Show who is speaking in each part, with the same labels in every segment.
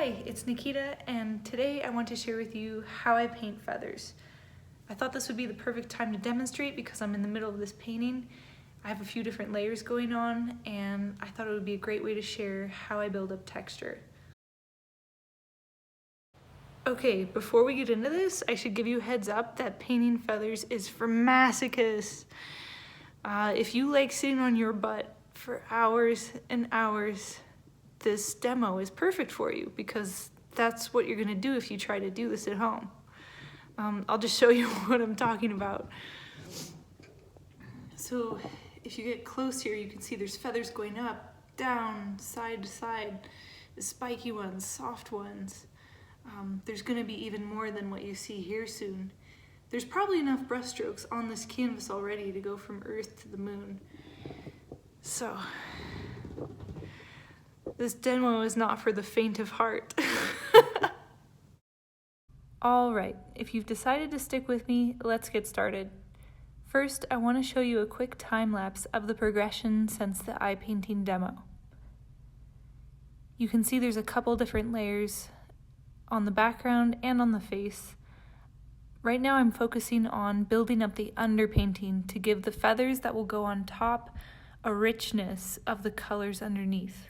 Speaker 1: Hi, it's Nikita, and today I want to share with you how I paint feathers. I thought this would be the perfect time to demonstrate because I'm in the middle of this painting. I have a few different layers going on, and I thought it would be a great way to share how I build up texture. Okay, before we get into this, I should give you a heads up that painting feathers is for masochists. If you like sitting on your butt for hours and hours, this demo is perfect for you because that's what you're gonna do if you try to do this at home. I'll just show you what I'm talking about. So if you get close here, you can see there's feathers going up, down, side to side, the spiky ones, soft ones. There's gonna be even more than what you see here soon. There's probably enough brushstrokes on this canvas already to go from Earth to the moon. So, this demo is not for the faint of heart. All right, if you've decided to stick with me, let's get started. First, I want to show you a quick time lapse of the progression since the eye painting demo. You can see there's a couple different layers on the background and on the face. Right now I'm focusing on building up the underpainting to give the feathers that will go on top a richness of the colors underneath.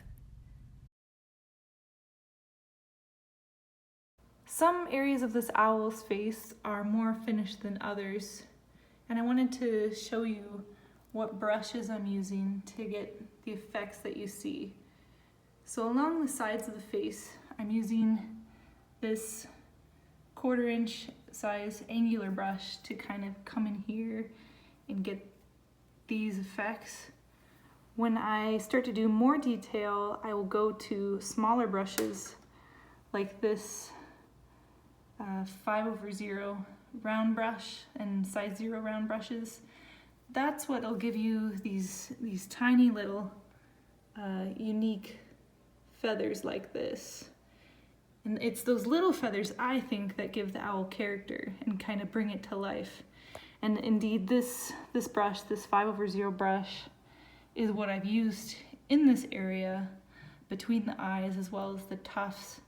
Speaker 1: Some areas of this owl's face are more finished than others, and I wanted to show you what brushes I'm using to get the effects that you see. So along the sides of the face, I'm using this 1/4 inch size angular brush to kind of come in here and get these effects. When I start to do more detail, I will go to smaller brushes like this 5/0 round brush and size 0 round brushes. That's what'll give you these tiny little unique feathers like this. And it's those little feathers, I think, that give the owl character and kind of bring it to life. And indeed, this brush, this 5/0 brush, is what I've used in this area between the eyes as well as the tufts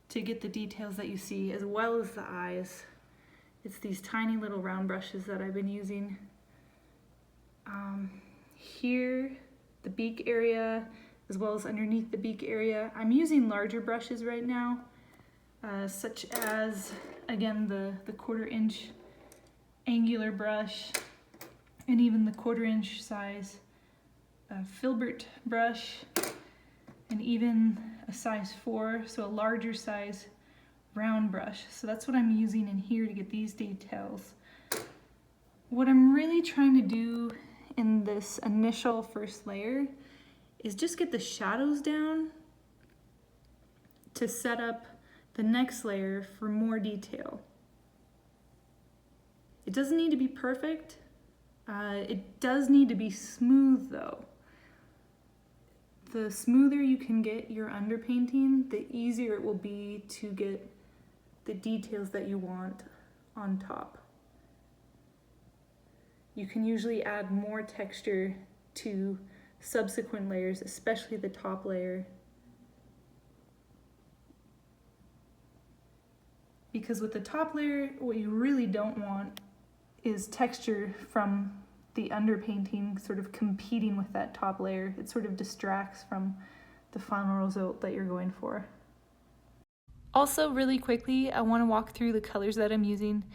Speaker 1: to get the details that you see, as well as the eyes. It's these tiny little round brushes that I've been using. Here, the beak area, as well as underneath the beak area. I'm using larger brushes right now, such as, again, the 1/4 inch angular brush, and even the 1/4 inch size filbert brush, and even a size 4, so a larger size round brush. So that's what I'm using in here to get these details. What I'm really trying to do in this initial first layer is just get the shadows down to set up the next layer for more detail. It doesn't need to be perfect. It does need to be smooth though. The smoother you can get your underpainting, the easier it will be to get the details that you want on top. You can usually add more texture to subsequent layers, especially the top layer. Because with the top layer, what you really don't want is texture from the underpainting sort of competing with that top layer. It sort of distracts from the final result that you're going for. Also, really quickly, I want to walk through the colors that I'm using.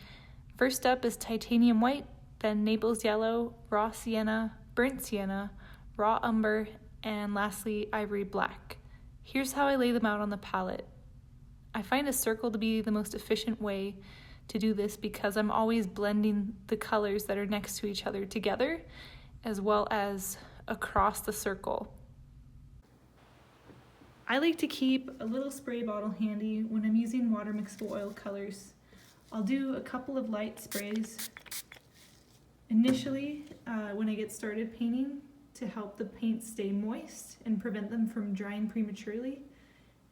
Speaker 1: First up is titanium white, then Naples yellow, raw sienna, burnt sienna, raw umber, and lastly, ivory black. Here's how I lay them out on the palette. I find a circle to be the most efficient way to do this because I'm always blending the colors that are next to each other together, as well as across the circle. I like to keep a little spray bottle handy when I'm using water mixable oil colors. I'll do a couple of light sprays initially when I get started painting to help the paint stay moist and prevent them from drying prematurely.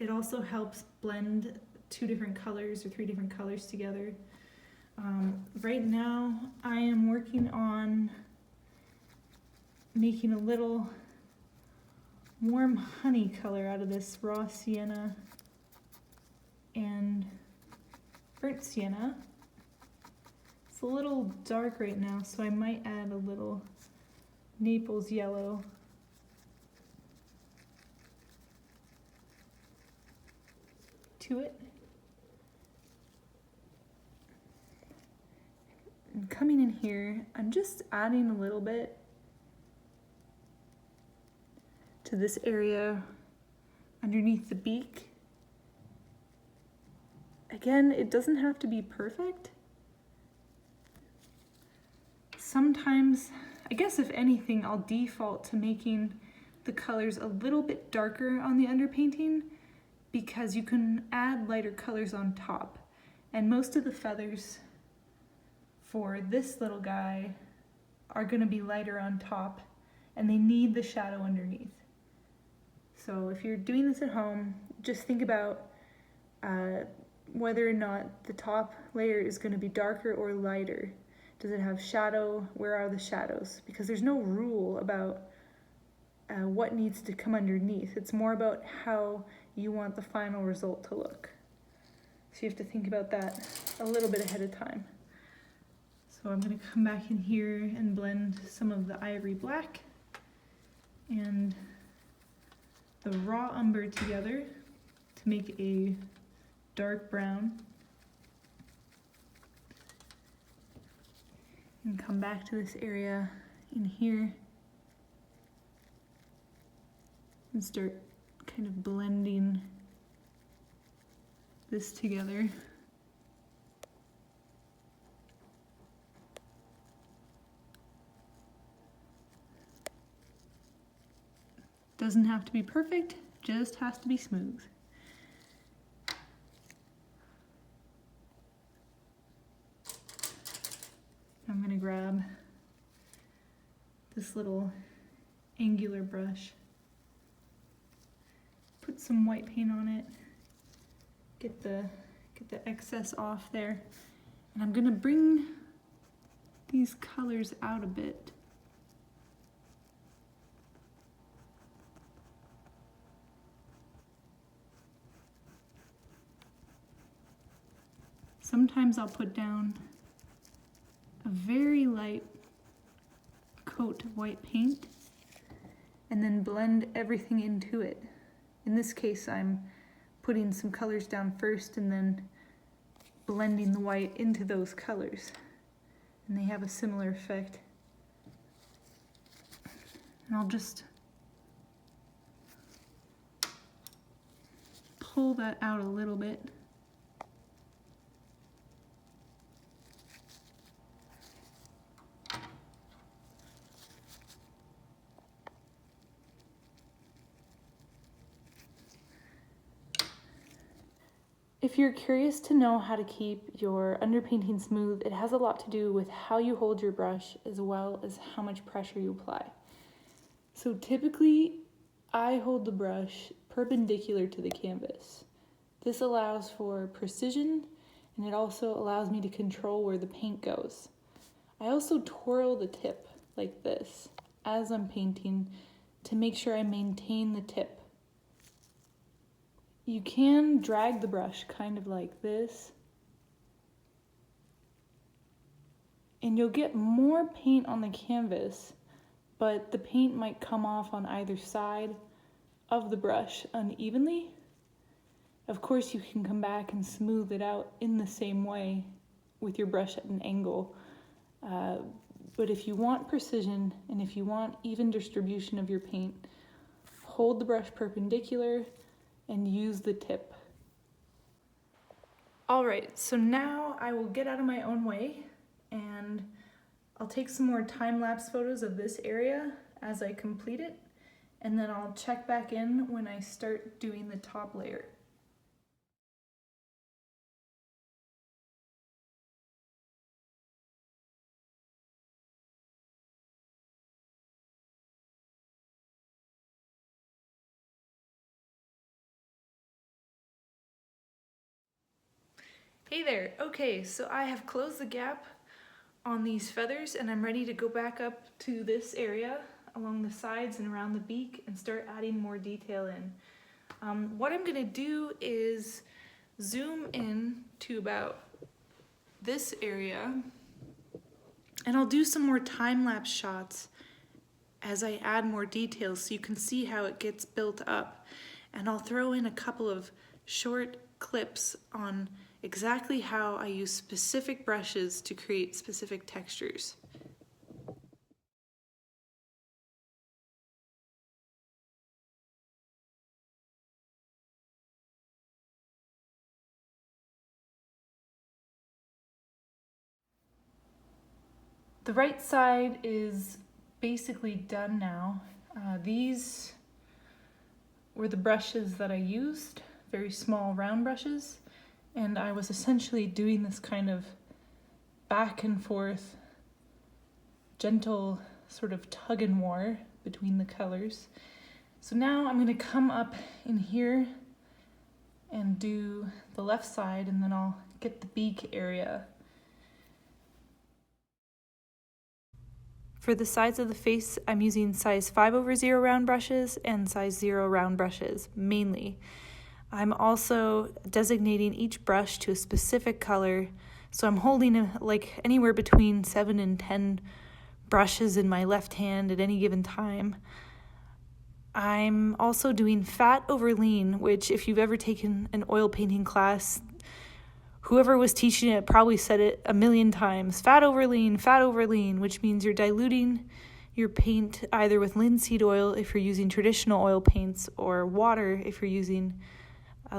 Speaker 1: It also helps blend 2 different colors or 3 different colors together. Right now I am working on making a little warm honey color out of this raw sienna favorite sienna. It's a little dark right now, so I might add a little Naples yellow. To it. And coming in here, I'm just adding a little bit to this area underneath the beak. Again, it doesn't have to be perfect. Sometimes, I guess if anything, I'll default to making the colors a little bit darker on the underpainting because you can add lighter colors on top. And most of the feathers for this little guy are gonna be lighter on top and they need the shadow underneath. So if you're doing this at home, just think about whether or not the top layer is gonna be darker or lighter. Does it have shadow? Where are the shadows? Because there's no rule about what needs to come underneath. It's more about how you want the final result to look. So you have to think about that a little bit ahead of time. So I'm going to come back in here and blend some of the ivory black and the raw umber together to make a dark brown. And come back to this area in here and start kind of blending this together. Doesn't have to be perfect, just has to be smooth. I'm gonna grab this little angular brush, put some white paint on it, get the excess off there, and I'm gonna bring these colors out a bit. Sometimes I'll put down a very light coat of white paint and then blend everything into it. In this case, I'm putting some colors down first and then blending the white into those colors. And they have a similar effect. And I'll just pull that out a little bit. If you're curious to know how to keep your underpainting smooth, it has a lot to do with how you hold your brush as well as how much pressure you apply. So typically, I hold the brush perpendicular to the canvas. This allows for precision, and it also allows me to control where the paint goes. I also twirl the tip like this as I'm painting to make sure I maintain the tip. You can drag the brush kind of like this, and you'll get more paint on the canvas, but the paint might come off on either side of the brush unevenly. Of course, you can come back and smooth it out in the same way with your brush at an angle, but if you want precision and if you want even distribution of your paint, hold the brush perpendicular and use the tip. All right, so now I will get out of my own way and I'll take some more time-lapse photos of this area as I complete it, and then I'll check back in when I start doing the top layer. Hey there, okay, so I have closed the gap on these feathers and I'm ready to go back up to this area along the sides and around the beak and start adding more detail in. What I'm gonna do is zoom in to about this area, and I'll do some more time-lapse shots as I add more details so you can see how it gets built up. And I'll throw in a couple of short clips on exactly how I use specific brushes to create specific textures. The right side is basically done now. These were the brushes that I used, very small round brushes, and I was essentially doing this kind of back and forth, gentle sort of tug and war between the colors. So now I'm going to come up in here and do the left side, and then I'll get the beak area. For the sides of the face, I'm using size 5/0 round brushes and size 0 round brushes, mainly. I'm also designating each brush to a specific color, so I'm holding like anywhere between 7 and 10 brushes in my left hand at any given time. I'm also doing fat over lean, which if you've ever taken an oil painting class, whoever was teaching it probably said it a million times. Fat over lean, which means you're diluting your paint either with linseed oil if you're using traditional oil paints, or water if you're using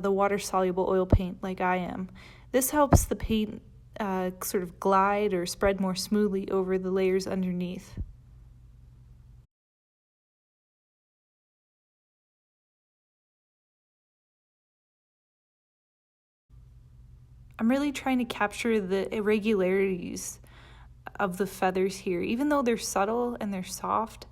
Speaker 1: the water-soluble oil paint like I am. This helps the paint sort of glide or spread more smoothly over the layers underneath. I'm really trying to capture the irregularities of the feathers here, even though they're subtle and they're soft,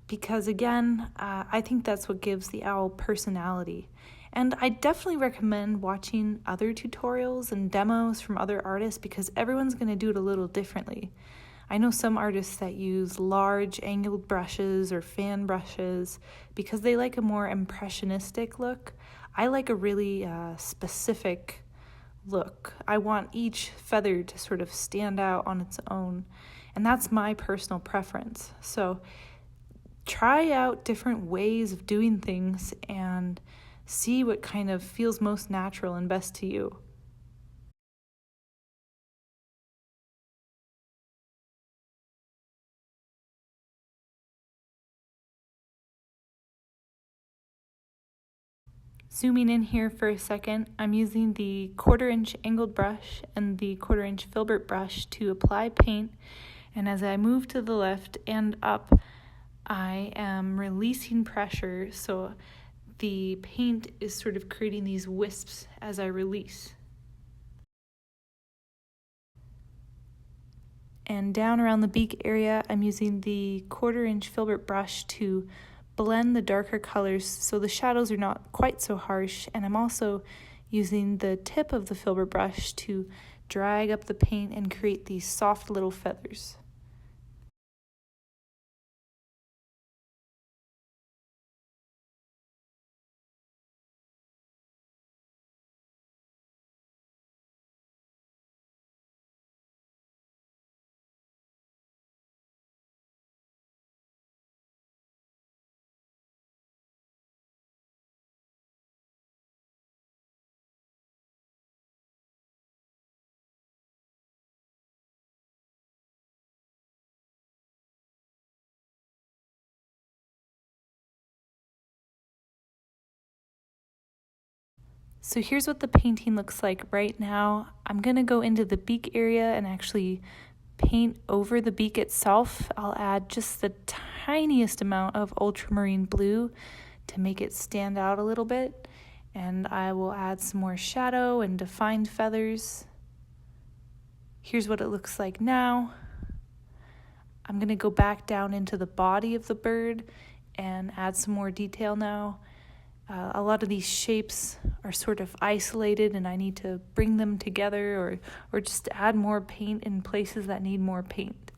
Speaker 1: because again, I think that's what gives the owl personality. And I definitely recommend watching other tutorials and demos from other artists, because everyone's going to do it a little differently. I know some artists that use large angled brushes or fan brushes because they like a more impressionistic look. I like a really specific look. I want each feather to sort of stand out on its own, and that's my personal preference. So try out different ways of doing things and see what kind of feels most natural and best to you. Zooming in here for a second, I'm using the 1/4 inch angled brush and the 1/4 inch filbert brush to apply paint, and as I move to the left and up, I am releasing pressure, so the paint is sort of creating these wisps as I release. And down around the beak area, I'm using the 1/4 inch filbert brush to blend the darker colors so the shadows are not quite so harsh, and I'm also using the tip of the filbert brush to drag up the paint and create these soft little feathers. So here's what the painting looks like right now. I'm going to go into the beak area and actually paint over the beak itself. I'll add just the tiniest amount of ultramarine blue to make it stand out a little bit, and I will add some more shadow and defined feathers. Here's what it looks like now. I'm going to go back down into the body of the bird and add some more detail now. A lot of these shapes are sort of isolated, and I need to bring them together or just add more paint in places that need more paint.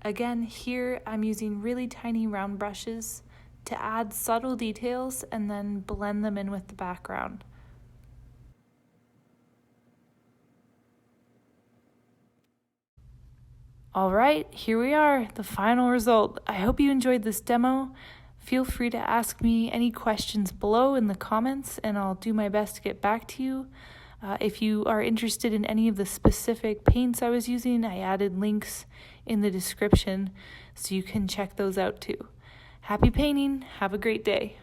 Speaker 1: Again, here I'm using really tiny round brushes to add subtle details and then blend them in with the background. All right, here we are, the final result. I hope you enjoyed this demo. Feel free to ask me any questions below in the comments, and I'll do my best to get back to you. If you are interested in any of the specific paints I was using, I added links in the description so you can check those out too. Happy painting, have a great day.